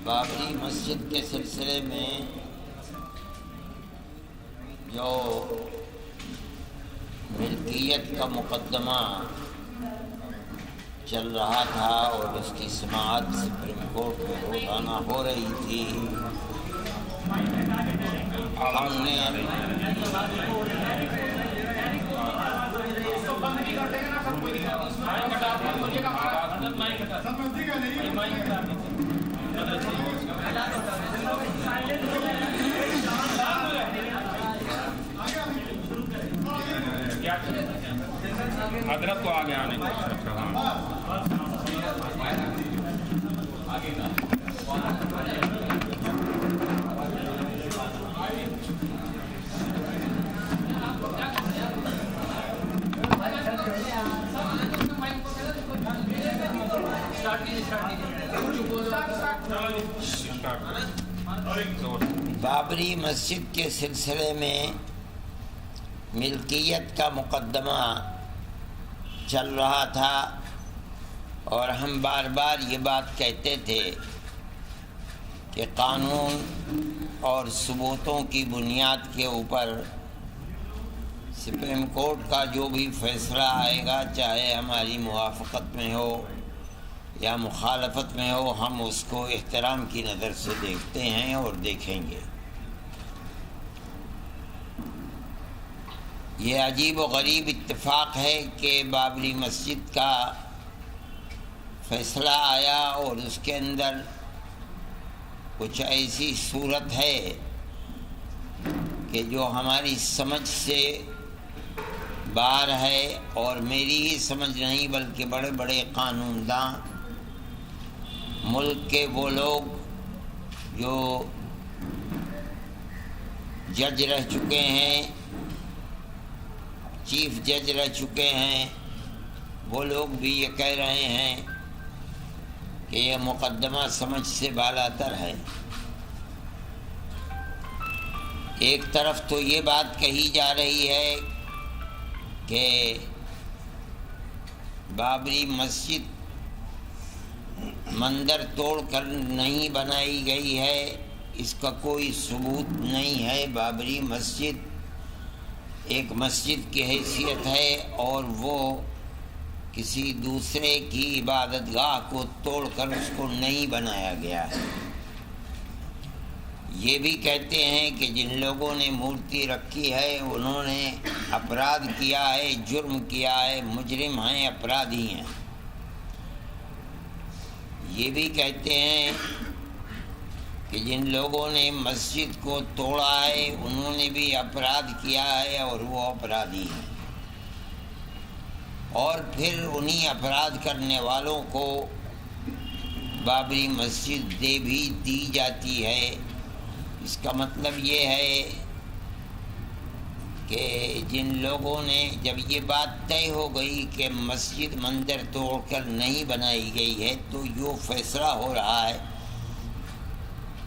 بابری مسجد کے سلسلے میں جو ملکیت کا مقدمہ چل رہا تھا اور اس کی سماعت سپریم کورٹ میں روزانہ ہو رہی تھی، ہم نے حضرت کو آگے آنے کو بابری مسجد کے سلسلے میں ملکیت کا مقدمہ چل رہا تھا اور ہم بار بار یہ بات کہتے تھے کہ قانون اور ثبوتوں کی بنیاد کے اوپر سپریم کورٹ کا جو بھی فیصلہ آئے گا، چاہے ہماری موافقت میں ہو یا مخالفت میں ہو، ہم اس کو احترام کی نظر سے دیکھتے ہیں اور دیکھیں گے۔ یہ عجیب و غریب اتفاق ہے کہ بابری مسجد کا فیصلہ آیا اور اس کے اندر کچھ ایسی صورت ہے کہ جو ہماری سمجھ سے باہر ہے، اور میری ہی سمجھ نہیں بلکہ بڑے بڑے قانون داں، ملک کے وہ لوگ جو جج رہ چکے ہیں، چیف جج رہ چکے ہیں، وہ لوگ بھی یہ کہہ رہے ہیں کہ یہ مقدمہ سمجھ سے بالاتر ہے۔ ایک طرف تو یہ بات کہی جا رہی ہے کہ بابری مسجد مندر توڑ کر نہیں بنائی گئی ہے، اس کا کوئی ثبوت نہیں ہے۔ بابری مسجد ایک مسجد کی حیثیت ہے اور وہ کسی دوسرے کی عبادت گاہ کو توڑ کر اس کو نہیں بنایا گیا ہے۔ یہ بھی کہتے ہیں کہ جن لوگوں نے مورتی رکھی ہے انہوں نے اپرادھ کیا ہے، جرم کیا ہے، مجرم ہیں، اپرادھی ہیں۔ یہ بھی کہتے ہیں کہ جن لوگوں نے مسجد کو توڑا ہے انہوں نے بھی اپرادھ کیا ہے اور وہ اپرادھی ہیں، اور پھر انہی اپرادھ کرنے والوں کو بابری مسجد دے بھی دی جاتی ہے۔ اس کا مطلب یہ ہے کہ جن لوگوں نے، جب یہ بات طے ہو گئی کہ مسجد مندر توڑ کر نہیں بنائی گئی ہے، تو جو فیصلہ ہو رہا ہے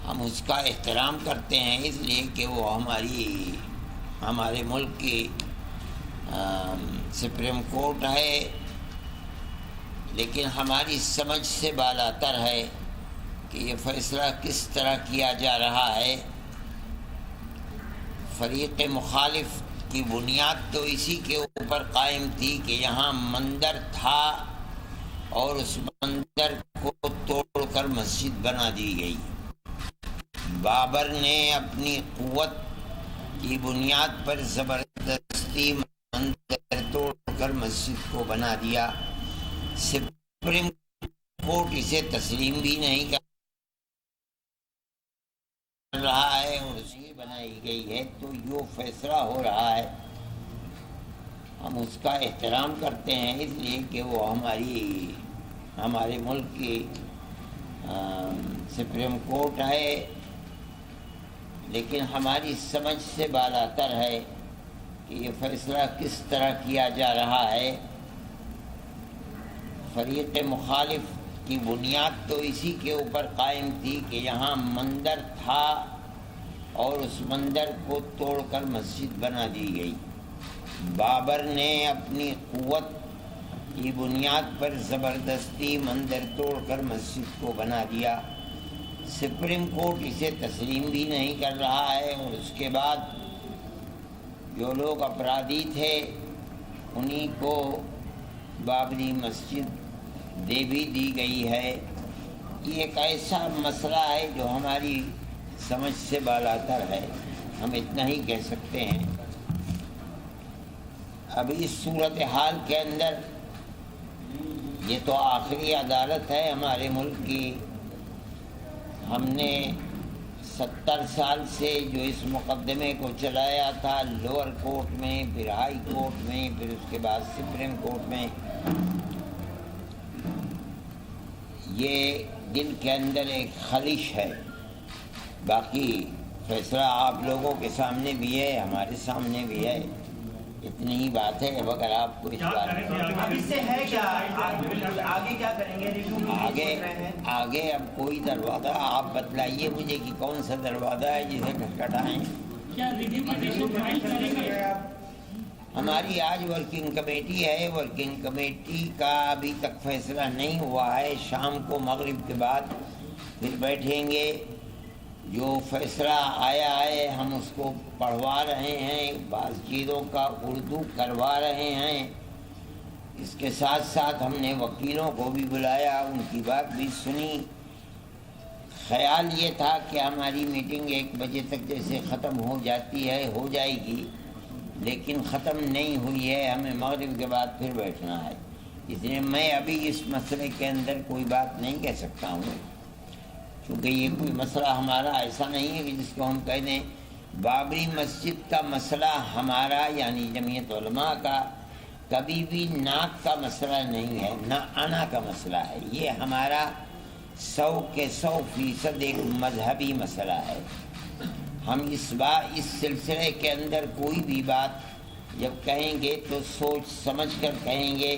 ہم اس کا احترام کرتے ہیں، اس لیے کہ وہ ہمارے ملک کی سپریم کورٹ ہے، لیکن ہماری سمجھ سے بالاتر ہے کہ یہ فیصلہ کس طرح کیا جا رہا ہے۔ فریق مخالف کی بنیاد تو اسی کے اوپر قائم تھی کہ یہاں مندر تھا اور اس مندر کو توڑ کر مسجد بنا دی گئی۔ بابر نے اپنی قوت کی بنیاد پر زبردستی مندر توڑ کر مسجد کو بنا دیا۔ سپریم کورٹ اسے تسلیم بھی نہیں کر رہا ہے اور اسی بنائی گئی ہے، تو جو فیصلہ ہو رہا ہے ہم اس کا احترام کرتے ہیں، اس لیے کہ وہ ہمارے ملک کی سپریم کورٹ ہے، لیکن ہماری سمجھ سے بالاتر ہے کہ یہ فیصلہ کس طرح کیا جا رہا ہے۔ فریق مخالف کی بنیاد تو اسی کے اوپر قائم تھی کہ یہاں مندر تھا اور اس مندر کو توڑ کر مسجد بنا دی گئی۔ بابر نے اپنی قوت کی بنیاد پر زبردستی مندر توڑ کر مسجد کو بنا دیا. سپریم کورٹ اسے تسلیم بھی نہیں کر رہا ہے، اور اس کے بعد جو لوگ اپرادھی تھے انہی کو بابری مسجد دے بھی دی گئی ہے. یہ ایک ایسا مسئلہ ہے جو ہماری سمجھ سے بالاتر ہے، ہم اتنا ہی کہہ سکتے ہیں. ابھی اس صورتحال کے اندر یہ تو آخری عدالت ہے ہمارے ملک کی. ہم نے 70 سال سے جو اس مقدمے کو چلایا تھا، لوور کورٹ میں، پھر ہائی کورٹ میں، پھر اس کے بعد سپریم کورٹ میں، یہ دل کے اندر ایک خلش ہے. باقی فیصلہ آپ لوگوں کے سامنے بھی ہے، ہمارے سامنے بھی ہے. اتنی ہی بات ہے. اب اگر آپ کو اس بات آگے اب کوئی دروازہ آپ بتلائیے مجھے کہ کون سا دروازہ ہے جسے کھٹکھٹائیں. ہماری آج ورکنگ کمیٹی ہے، ورکنگ کمیٹی کا ابھی تک فیصلہ نہیں ہوا ہے. شام کو مغرب کے بعد پھر بیٹھیں گے. جو فیصلہ آیا ہے ہم اس کو پڑھوا رہے ہیں، بعض چیزوں کا اردو کروا رہے ہیں. اس کے ساتھ ساتھ ہم نے وکیلوں کو بھی بلایا، ان کی بات بھی سنی. خیال یہ تھا کہ ہماری میٹنگ 1 بجے تک جیسے ختم ہو جاتی ہے ہو جائے گی، لیکن ختم نہیں ہوئی ہے. ہمیں مغرب کے بعد پھر بیٹھنا ہے. اس لیے میں ابھی اس مسئلے کے اندر کوئی بات نہیں کہہ سکتا ہوں، کیونکہ یہ کوئی مسئلہ ہمارا ایسا نہیں ہے کہ جس کو ہم کہہ دیں. بابری مسجد کا مسئلہ ہمارا یعنی جمعیت علماء کا کبھی بھی ناک کا مسئلہ نہیں ہے، نہ آنا کا مسئلہ ہے. یہ ہمارا 100% ایک مذہبی مسئلہ ہے. ہم اس سلسلے کے اندر کوئی بھی بات جب کہیں گے تو سوچ سمجھ کر کہیں گے،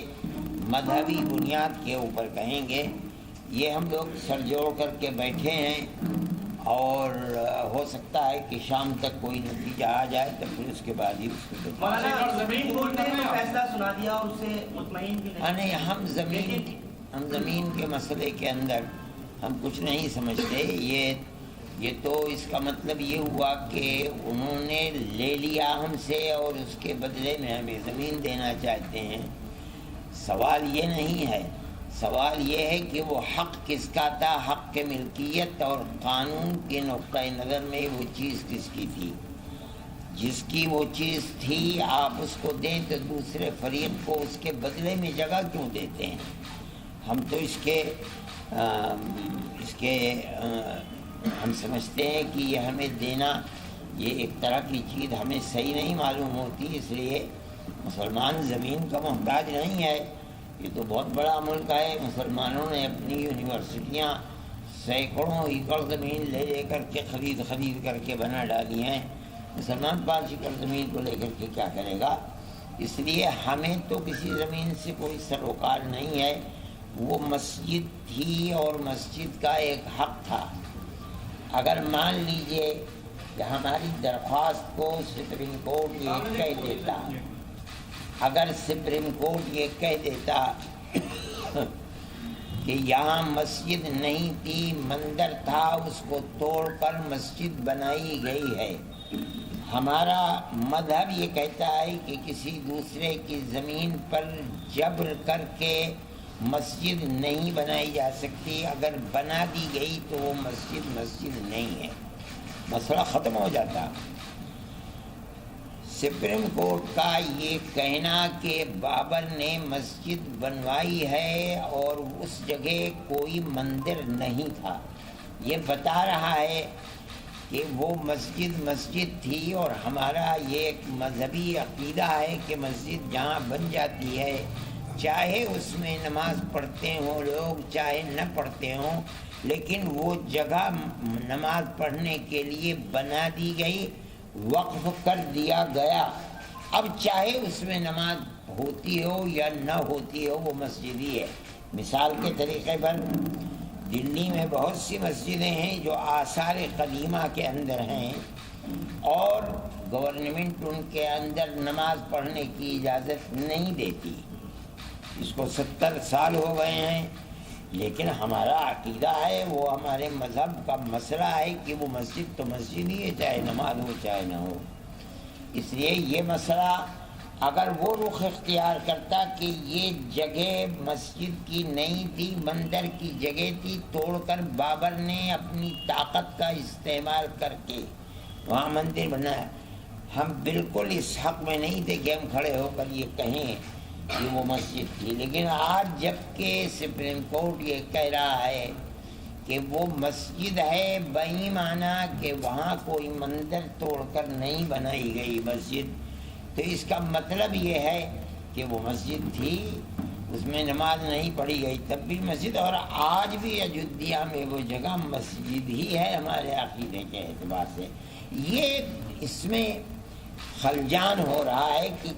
مذہبی بنیاد کے اوپر کہیں گے. یہ ہم لوگ سر جوڑ کر کے بیٹھے ہیں، اور ہو سکتا ہے کہ شام تک کوئی نتیجہ آ جائے تو پھر اس کے بعد ہی اس کو ہم زمین کے مسئلے کے اندر ہم کچھ نہیں سمجھتے. یہ تو اس کا مطلب یہ ہوا کہ انہوں نے لے لیا ہم سے اور اس کے بدلے میں ہمیں زمین دینا چاہتے ہیں. سوال یہ نہیں ہے، سوال یہ ہے کہ وہ حق کس کا تھا، حق کے ملکیت اور قانون کے نقطۂ نظر میں وہ چیز کس کی تھی. جس کی وہ چیز تھی آپ اس کو دیں تو دوسرے فریق کو اس کے بدلے میں جگہ کیوں دیتے ہیں؟ ہم تو اس کے ہم سمجھتے ہیں کہ یہ ہمیں دینا یہ ایک طرح کی چیز ہمیں صحیح نہیں معلوم ہوتی. اس لیے مسلمان زمین کا محتاج نہیں ہے. یہ تو بہت بڑا ملک ہے. مسلمانوں نے اپنی یونیورسٹیاں سینکڑوں ایکڑ زمین لے کر کے خرید کر کے بنا ڈالی ہیں. مسلمان 5 ایکڑ زمین کو لے کر کے کیا کرے گا؟ اس لیے ہمیں تو کسی زمین سے کوئی سروکار نہیں ہے. وہ مسجد تھی اور مسجد کا ایک حق تھا. اگر مان لیجئے کہ ہماری درخواست کو سپریم کورٹ یہ کہہ دیتا، اگر سپریم کورٹ یہ کہہ دیتا کہ یہاں مسجد نہیں تھی، مندر تھا، اس کو توڑ کر مسجد بنائی گئی ہے. ہمارا مذہب یہ کہتا ہے کہ کسی دوسرے کی زمین پر جبر کر کے مسجد نہیں بنائی جا سکتی. اگر بنا دی گئی تو وہ مسجد نہیں ہے، مسئلہ ختم ہو جاتا. سپریم کورٹ کا یہ کہنا کہ بابر نے مسجد بنوائی ہے اور اس جگہ کوئی مندر نہیں تھا، یہ بتا رہا ہے کہ وہ مسجد تھی. اور ہمارا یہ ایک مذہبی عقیدہ ہے کہ مسجد جہاں بن جاتی ہے، چاہے اس میں نماز پڑھتے ہوں لوگ چاہے نہ پڑھتے ہوں، لیکن وہ جگہ نماز پڑھنے کے لیے بنا دی گئی، وقف کر دیا گیا. اب چاہے اس میں نماز ہوتی ہو یا نہ ہوتی ہو، وہ مسجد ہی ہے. مثال کے طریقے پر دلی میں بہت سی مسجدیں ہیں جو آثار قدیمہ کے اندر ہیں، اور گورنمنٹ ان کے اندر نماز پڑھنے کی اجازت نہیں دیتی. اس کو 70 سال ہو گئے ہیں، لیکن ہمارا عقیدہ ہے، وہ ہمارے مذہب کا مسئلہ ہے کہ وہ مسجد تو مسجد ہی ہے، چاہے نماز ہو چاہے نہ ہو. اس لیے یہ مسئلہ اگر وہ رخ اختیار کرتا کہ یہ جگہ مسجد کی نہیں تھی، مندر کی جگہ تھی، توڑ کر بابر نے اپنی طاقت کا استعمال کر کے وہاں مندر بنایا، ہم بالکل اس حق میں نہیں تھے کہ ہم کھڑے ہو کر یہ کہیں کہ وہ مسجد تھی. لیکن آج جب کہ سپریم کورٹ یہ کہہ رہا ہے کہ وہ مسجد ہے، بہی معنی کہ وہاں کوئی مندر توڑ کر نہیں بنائی گئی مسجد، تو اس کا مطلب یہ ہے کہ وہ مسجد تھی، اس میں نماز نہیں پڑھی گئی تب بھی مسجد. اور آج بھی ایودھیا میں وہ جگہ مسجد ہی ہے ہمارے عقیدے کے اعتبار سے. یہ اس میں خلجان ہو رہا ہے کہ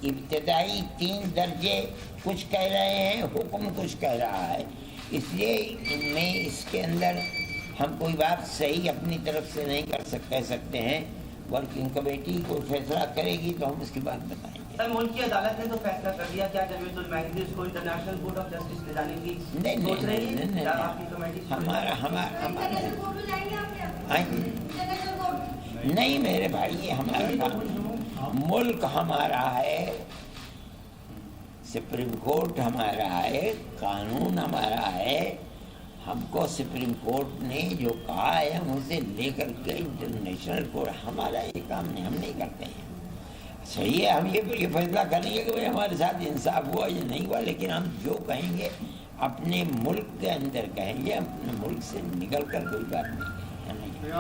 ابتدائی 3 درجے کچھ کہہ رہے ہیں، حکم کچھ کہہ رہا ہے. اس لیے میں اس کے اندر ہم کوئی بات صحیح اپنی طرف سے نہیں کہہ سکتے ہیں. ورکنگ کمیٹی کوئی فیصلہ کرے گی تو ہم اس کی بات بتائیں گے. سر، ملک کی عدالت نے تو فیصلہ کر دیا، کیا جمیعت علماء ہند اس کو انٹرنیشنل کورٹ آف جسٹس لے جانے کی سوچ رہی ہے؟ نہیں، آپ کی کمیٹی نہیں میرے بھائی، ہمارا ملک ہمارا ہے، سپریم کورٹ ہمارا ہے، قانون ہمارا ہے. ہم کو سپریم کورٹ نے جو کہا ہے ہم اسے لے کر کے انٹرنیشنل کورٹ، ہمارا یہ کام نہیں، ہم نہیں کرتے ہیں. صحیح ہے، ہم یہ فیصلہ کریں گے کہ بھائی ہمارے ساتھ انصاف ہوا یا نہیں ہوا، لیکن ہم جو کہیں گے اپنے ملک کے اندر کہیں گے، اپنے ملک سے نکل کر کوئی بات نہیں کہیں گے.